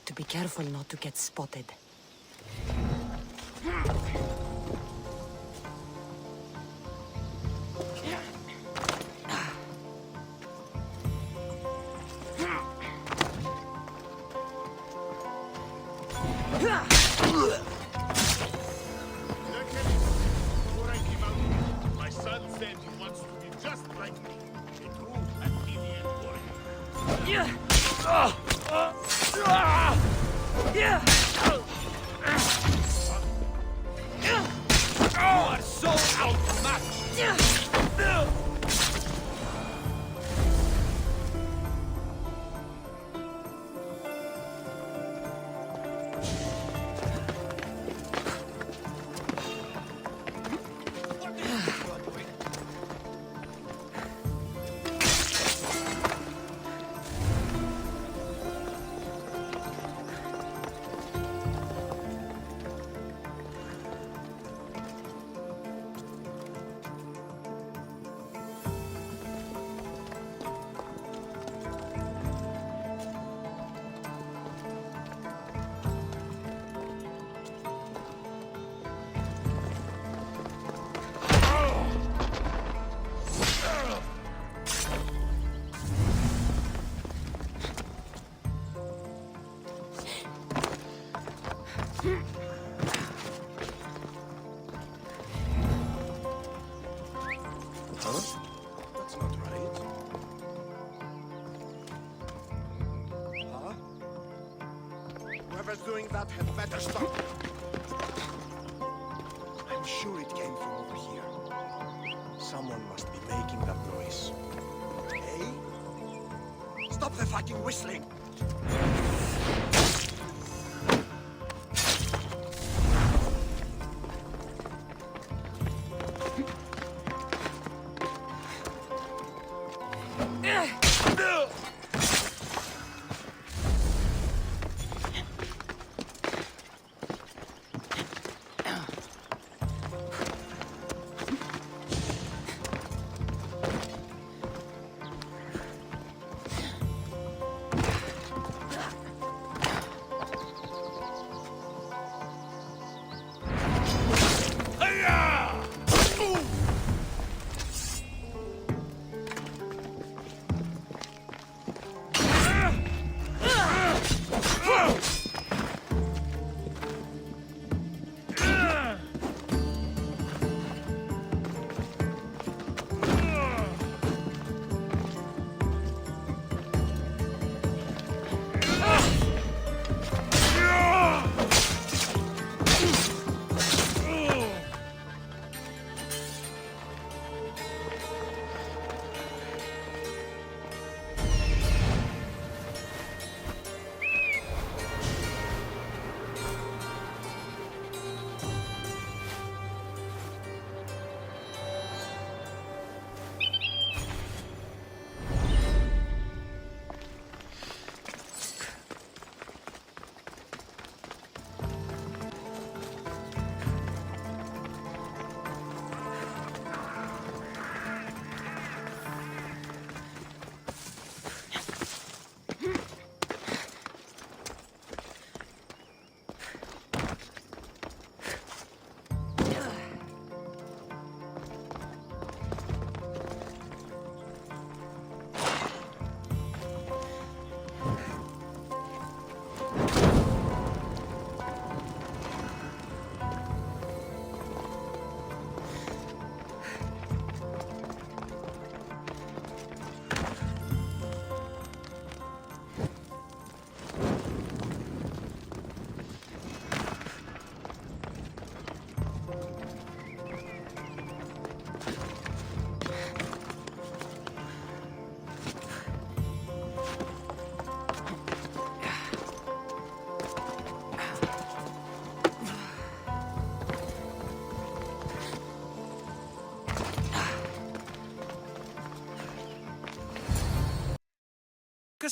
To be careful not to get spotted. My son said he wants to be just like me, a true Athenian warrior. You are so outmatched! That's not right. Huh? Whoever's doing that had better stop. I'm sure it came from over here. Someone must be making that noise. Hey? Stop the fucking whistling!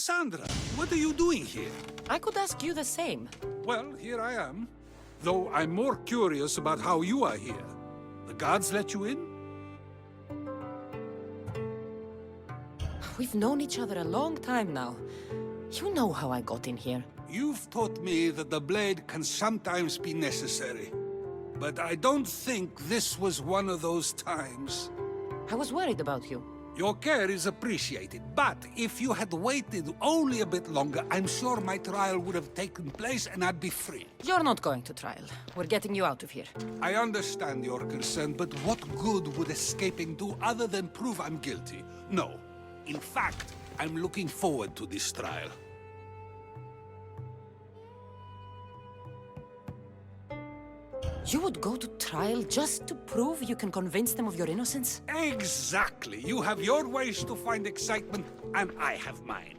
Cassandra, what are you doing here? I could ask you the same. Well, here I am. Though I'm more curious about how you are here. The guards let you in? We've known each other a long time now. You know how I got in here. You've taught me that the blade can sometimes be necessary. But I don't think this was one of those times. I was worried about you. Your care is appreciated, but if you had waited only a bit longer, I'm sure my trial would have taken place and I'd be free. You're not going to trial. We're getting you out of here. I understand your concern, but what good would escaping do other than prove I'm guilty? No. In fact, I'm looking forward to this trial. You would go to trial just to prove you can convince them of your innocence? Exactly. You have your ways to find excitement, and I have mine.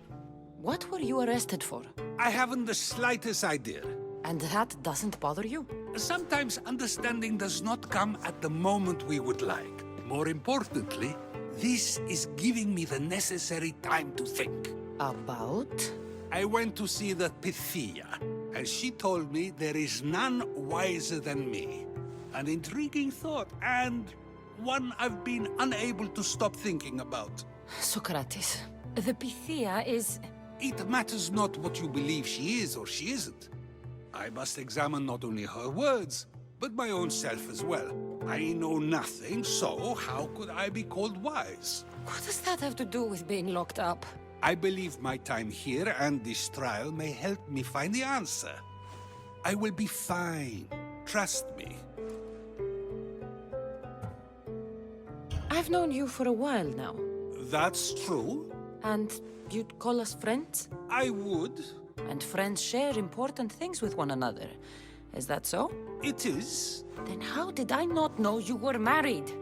What were you arrested for? I haven't the slightest idea. And that doesn't bother you? Sometimes understanding does not come at the moment we would like. More importantly, this is giving me the necessary time to think. About? I went to see the Pythia, and she told me there is none wiser than me. An intriguing thought, and one I've been unable to stop thinking about. Socrates, the Pythia is... It matters not what you believe she is or she isn't. I must examine not only her words, but my own self as well. I know nothing, so how could I be called wise? What does that have to do with being locked up? I believe my time here and this trial may help me find the answer. I will be fine. Trust me. I've known you for a while now. That's true. And you'd call us friends? I would. And friends share important things with one another. Is that so? It is. Then how did I not know you were married?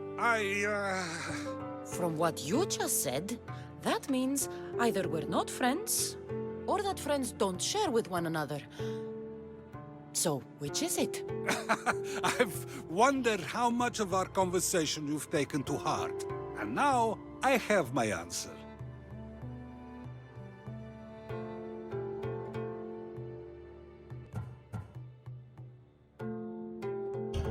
From what you just said, that means either we're not friends, or that friends don't share with one another. So, which is it? I've wondered how much of our conversation you've taken to heart. And now, I have my answer.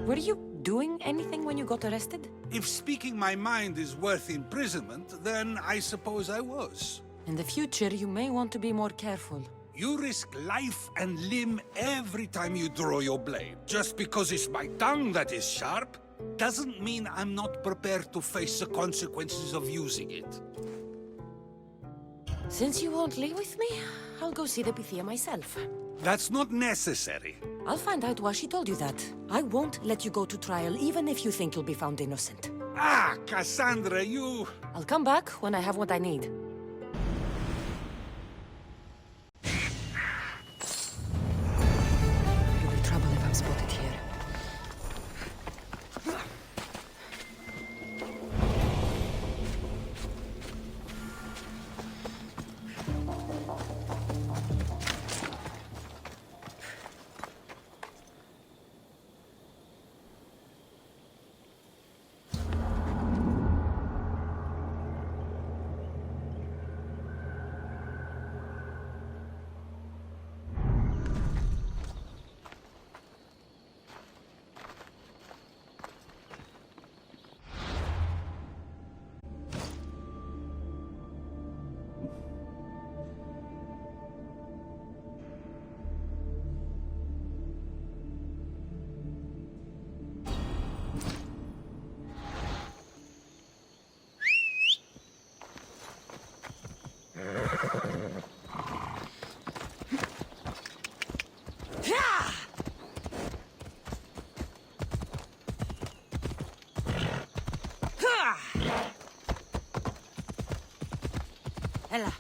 Were you doing anything when you got arrested? If speaking my mind is worth imprisonment, then I suppose I was. In the future, you may want to be more careful. You risk life and limb every time you draw your blade. Just because it's my tongue that is sharp, doesn't mean I'm not prepared to face the consequences of using it. Since you won't leave with me, I'll go see the Pythia myself. That's not necessary. I'll find out why she told you that. I won't let you go to trial, even if you think you'll be found innocent. Ah, Cassandra, you... I'll come back when I have what I need. It'll be trouble if I'm spotted here. Ella.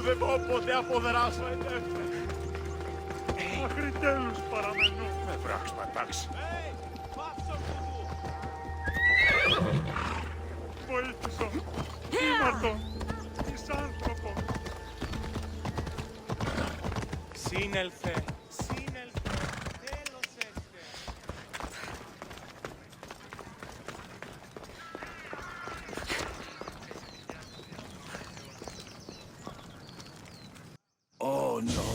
Δεν πω ποτέ αποδράσω εντεύθε. Μέχρι τέλους παραμένω. Με βράξ, πατάξ. Πάψω κουτού. Βοήθησο. Ήμαρτο. Ισάνθρωπο. Σύνελθε. Σύνελθε. Τέλος έστε. Oh no,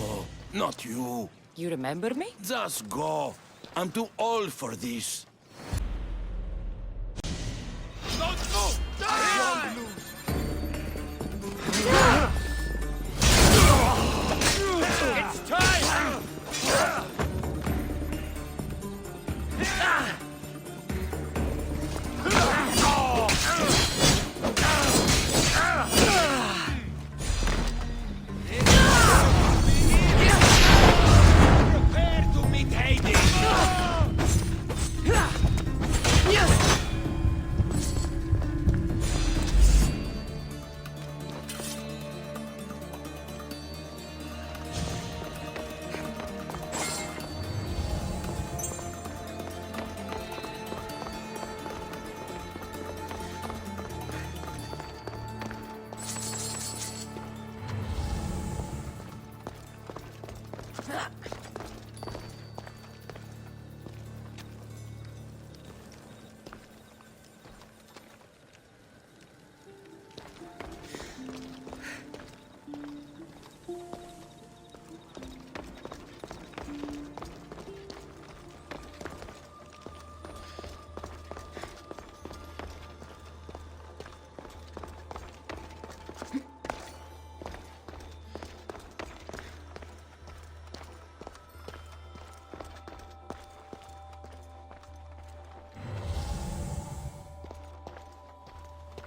not you. You remember me? Just go. I'm too old for this. Don't move! Die! It's time! Prepare to meet Hades!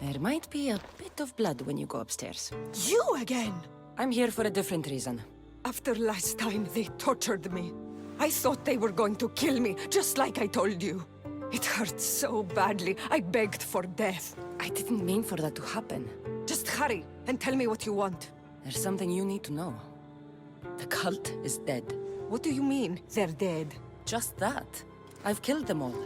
There might be a bit of blood when you go upstairs. You again! I'm here for a different reason. After last time, they tortured me. I thought they were going to kill me, just like I told you. It hurt so badly, I begged for death. I didn't mean for that to happen. Just hurry, and tell me what you want. There's something you need to know. The cult is dead. What do you mean, they're dead? Just that. I've killed them all.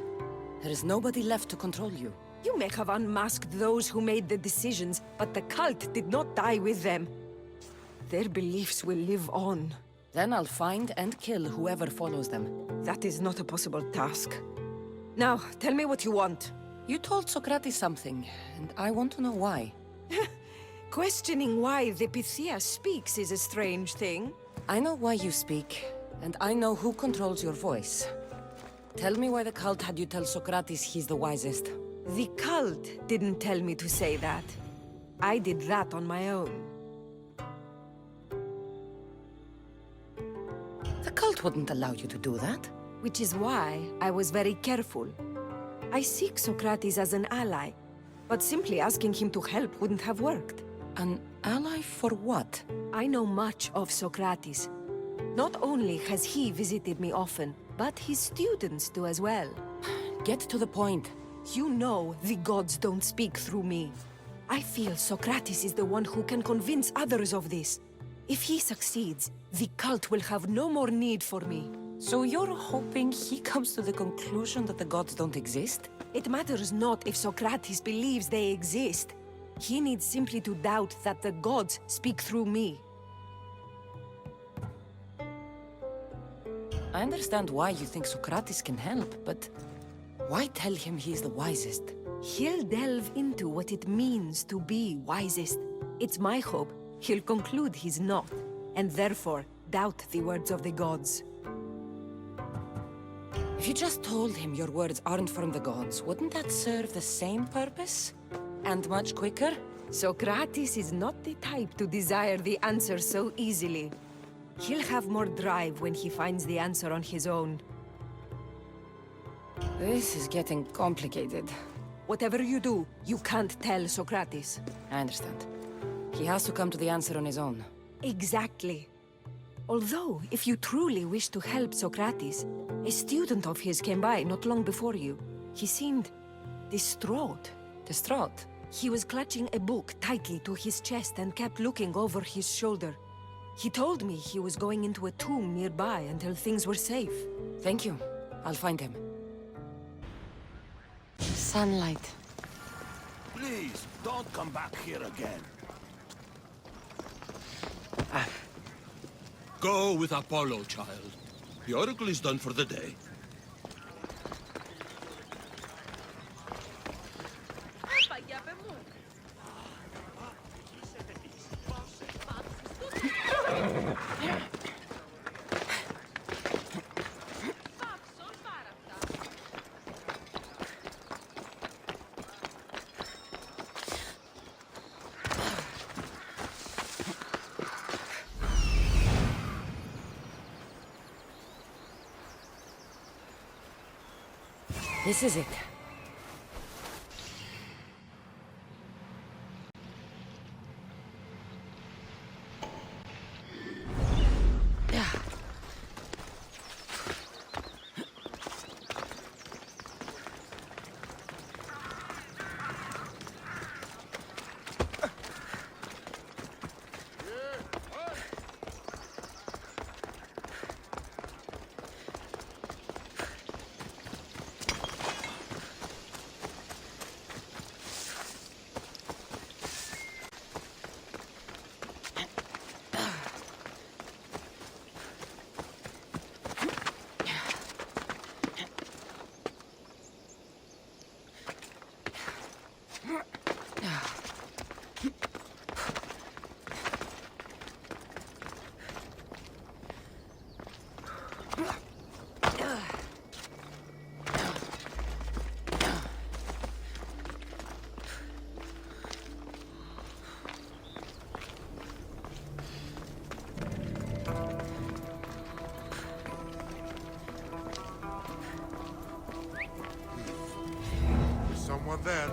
There is nobody left to control you. You may have unmasked those who made the decisions, but the cult did not die with them. Their beliefs will live on. Then I'll find and kill whoever follows them. That is not a possible task. Now, tell me what you want. You told Socrates something, and I want to know why. Questioning why the Pythia speaks is a strange thing. I know why you speak, and I know who controls your voice. Tell me why the cult had you tell Socrates he's the wisest. The cult didn't tell me to say that. I did that on my own. The cult wouldn't allow you to do that. Which is why I was very careful. I seek Socrates as an ally, but simply asking him to help wouldn't have worked. An ally for what? I know much of Socrates. Not only has he visited me often, but his students do as well. Get to the point. You know the gods don't speak through me. I feel Socrates is the one who can convince others of this. If he succeeds, the cult will have no more need for me. So you're hoping he comes to the conclusion that the gods don't exist? It matters not if Socrates believes they exist. He needs simply to doubt that the gods speak through me. I understand why you think Socrates can help, but why tell him he's the wisest? He'll delve into what it means to be wisest. It's my hope he'll conclude he's not, and therefore doubt the words of the gods. If you just told him your words aren't from the gods, wouldn't that serve the same purpose? And much quicker? Socrates is not the type to desire the answer so easily. He'll have more drive when he finds the answer on his own. This is getting complicated. Whatever you do, you can't tell Socrates. I understand. He has to come to the answer on his own. Exactly. Although, if you truly wish to help Socrates, a student of his came by not long before you. He seemed distraught. Distraught? He was clutching a book tightly to his chest and kept looking over his shoulder. He told me he was going into a tomb nearby until things were safe. Thank you. I'll find him. Sunlight. Please, don't come back here again. Go with Apollo, child. The Oracle is done for the day. This is it. Someone there.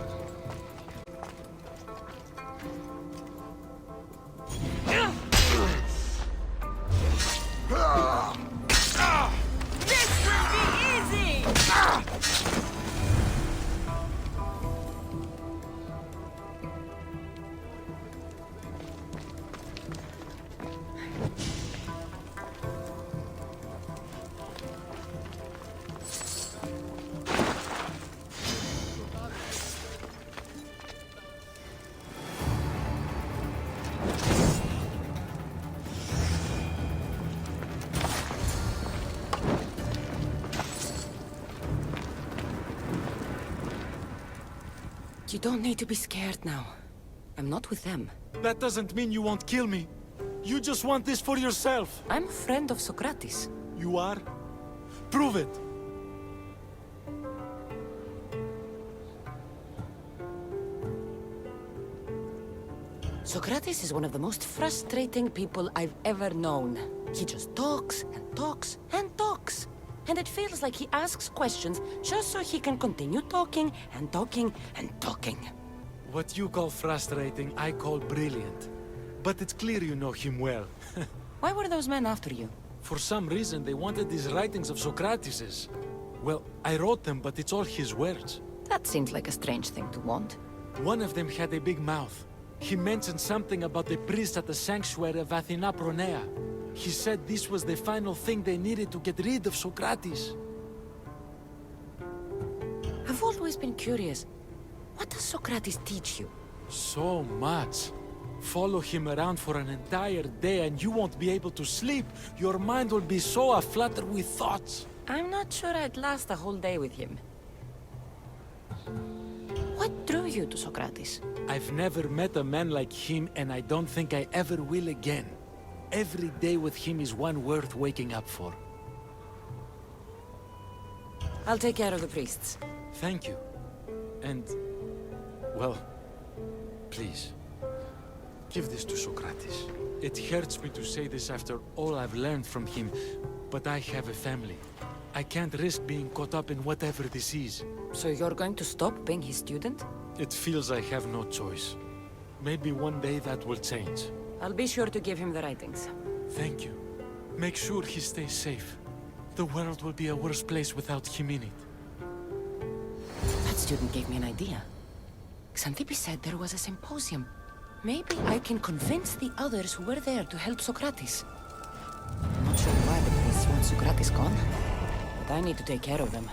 You don't need to be scared now. I'm not with them. That doesn't mean you won't kill me. You just want this for yourself. I'm a friend of Socrates. You are? Prove it. Socrates is one of the most frustrating people I've ever known. He just talks and talks and talks. And it feels like he asks questions just so he can continue talking and talking and talking. What you call frustrating, I call brilliant. But it's clear you know him well. Why were those men after you? For some reason, they wanted these writings of Socrates's. Well, I wrote them, but it's all his words. That seems like a strange thing to want. One of them had a big mouth. He mentioned something about the priest at the sanctuary of Athena Pronea. He said this was the final thing they needed to get rid of Socrates. I've always been curious. What does Socrates teach you? So much. Follow him around for an entire day and you won't be able to sleep. Your mind will be so aflutter with thoughts. I'm not sure I'd last a whole day with him. What drew you to Socrates? I've never met a man like him and I don't think I ever will again. Every day with him is one worth waking up for. I'll take care of the priests. Thank you. And, well, please, give this to Socrates. It hurts me to say this after all I've learned from him, but I have a family. I can't risk being caught up in whatever this is. So you're going to stop being his student? It feels I have no choice. Maybe one day that will change. I'll be sure to give him the writings. Thank you. Make sure he stays safe. The world will be a worse place without him in it. That student gave me an idea. Xanthippe said there was a symposium. Maybe I can convince the others who were there to help Socrates. Not sure why the priests want Socrates gone, but I need to take care of them.